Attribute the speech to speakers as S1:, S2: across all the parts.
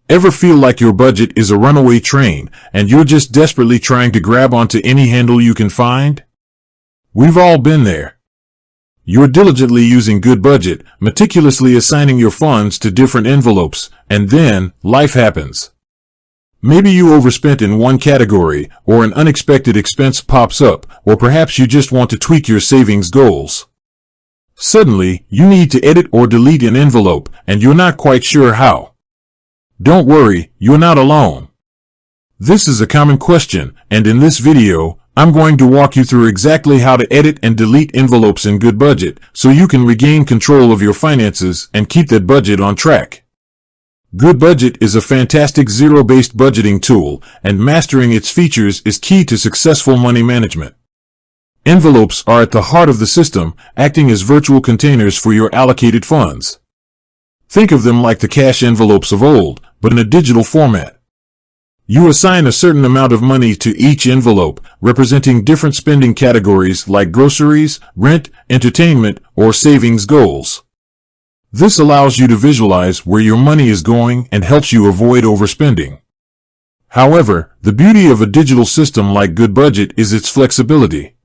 S1: Ever feel like your budget is a runaway train and you're just desperately trying to grab onto any handle you can find? We've all been there. You're diligently using Goodbudget, meticulously assigning your funds to different envelopes, and then life happens. Maybe you overspent in one category, or an unexpected expense pops up, or perhaps you just want to tweak your savings goals. Suddenly, you need to edit or delete an envelope, and you're not quite sure how. Don't worry, you're not alone. This is a common question, and in this video, I'm going to walk you through exactly how to edit and delete envelopes in Goodbudget so you can regain control of your finances and keep that budget on track. Goodbudget is a fantastic zero-based budgeting tool, and mastering its features is key to successful money management. Envelopes are at the heart of the system, acting as virtual containers for your allocated funds. Think of them like the cash envelopes of old, but in a digital format. You assign a certain amount of money to each envelope, representing different spending categories like groceries, rent, entertainment, or savings goals. This allows you to visualize where your money is going and helps you avoid overspending. However, the beauty of a digital system like Goodbudget is its flexibility.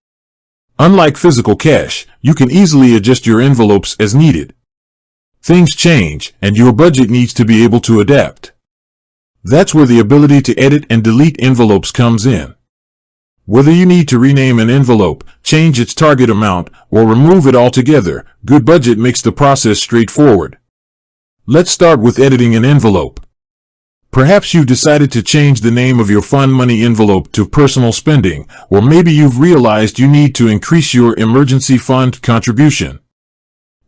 S1: Unlike physical cash, you can easily adjust your envelopes as needed. Things change, and your budget needs to be able to adapt. That's where the ability to edit and delete envelopes comes in. Whether you need to rename an envelope, change its target amount, or remove it altogether, Goodbudget makes the process straightforward. Let's start with editing an envelope. Perhaps you've decided to change the name of your fund money envelope to personal spending, or maybe you've realized you need to increase your emergency fund contribution.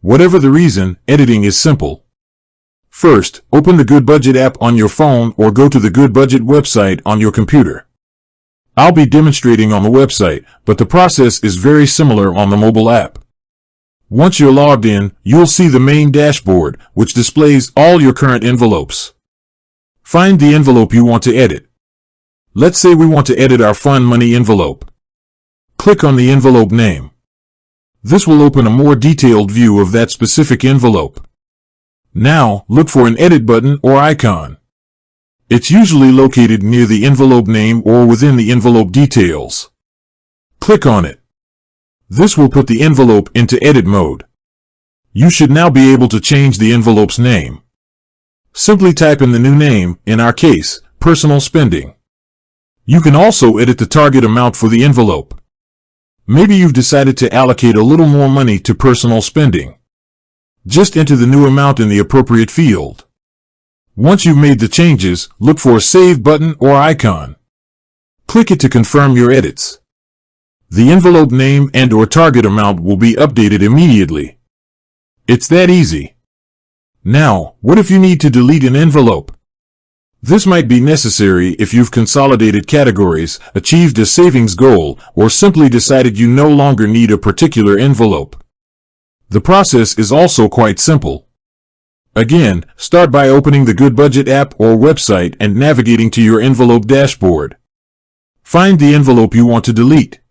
S1: Whatever the reason, editing is simple. First, open the Goodbudget app on your phone or go to the Goodbudget website on your computer. I'll be demonstrating on the website, but the process is very similar on the mobile app. Once you're logged in, you'll see the main dashboard, which displays all your current envelopes. Find the envelope you want to edit. Let's say we want to edit our fund money envelope. Click on the envelope name. This will open a more detailed view of that specific envelope. Now, look for an edit button or icon. It's usually located near the envelope name or within the envelope details. Click on it. This will put the envelope into edit mode. You should now be able to change the envelope's name. Simply type in the new name, in our case, personal spending. You can also edit the target amount for the envelope. Maybe you've decided to allocate a little more money to personal spending. Just enter the new amount in the appropriate field. Once you've made the changes, look for a Save button or icon. Click it to confirm your edits. The envelope name and/or target amount will be updated immediately. It's that easy. Now, what if you need to delete an envelope? This might be necessary if you've consolidated categories, achieved a savings goal, or simply decided you no longer need a particular envelope. The process is also quite simple. Again, start by opening the Goodbudget app or website and navigating to your envelope dashboard. Find the envelope you want to delete.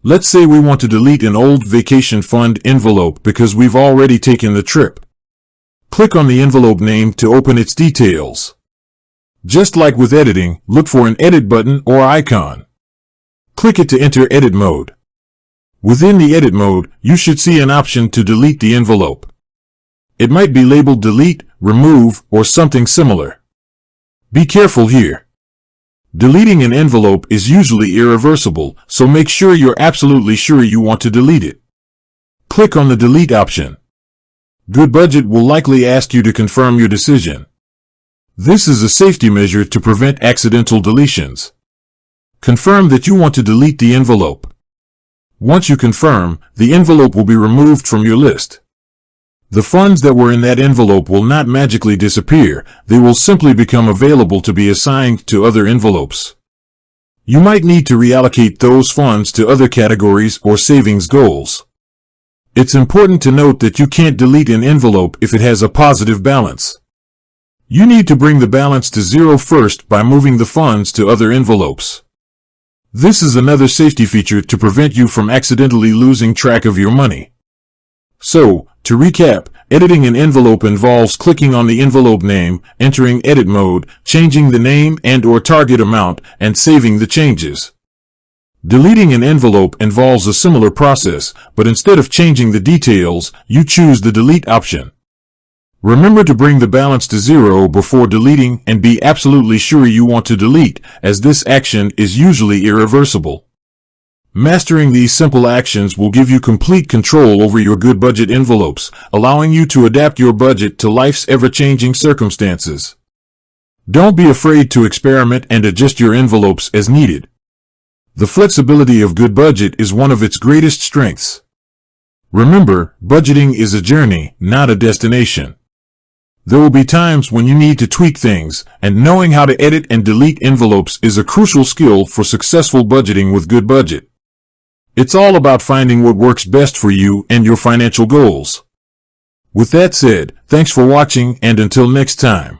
S1: Let's say we want to delete an old vacation fund envelope because we've already taken the trip. Click on the envelope name to open its details. Just like with editing, look for an edit button or icon. Click it to enter edit mode. Within the edit mode, you should see an option to delete the envelope. It might be labeled delete, remove, or something similar. Be careful here. Deleting an envelope is usually irreversible, so make sure you're absolutely sure you want to delete it. Click on the delete option. Goodbudget will likely ask you to confirm your decision. This is a safety measure to prevent accidental deletions. Confirm that you want to delete the envelope. Once you confirm, the envelope will be removed from your list. The funds that were in that envelope will not magically disappear, they will simply become available to be assigned to other envelopes. You might need to reallocate those funds to other categories or savings goals. It's important to note that you can't delete an envelope if it has a positive balance. You need to bring the balance to zero first by moving the funds to other envelopes. This is another safety feature to prevent you from accidentally losing track of your money. So, To recap, editing an envelope involves clicking on the envelope name, entering edit mode, changing the name and/or target amount, and saving the changes. Deleting an envelope involves a similar process, but instead of changing the details, you choose the delete option. Remember to bring the balance to 0 before deleting and be absolutely sure you want to delete, as this action is usually irreversible. Mastering these simple actions will give you complete control over your Goodbudget envelopes, allowing you to adapt your budget to life's ever-changing circumstances. Don't be afraid to experiment and adjust your envelopes as needed. The flexibility of Goodbudget is one of its greatest strengths. Remember, budgeting is a journey, not a destination. There will be times when you need to tweak things, and knowing how to edit and delete envelopes is a crucial skill for successful budgeting with Goodbudget. It's all about finding what works best for you and your financial goals. With that said, thanks for watching, and until next time.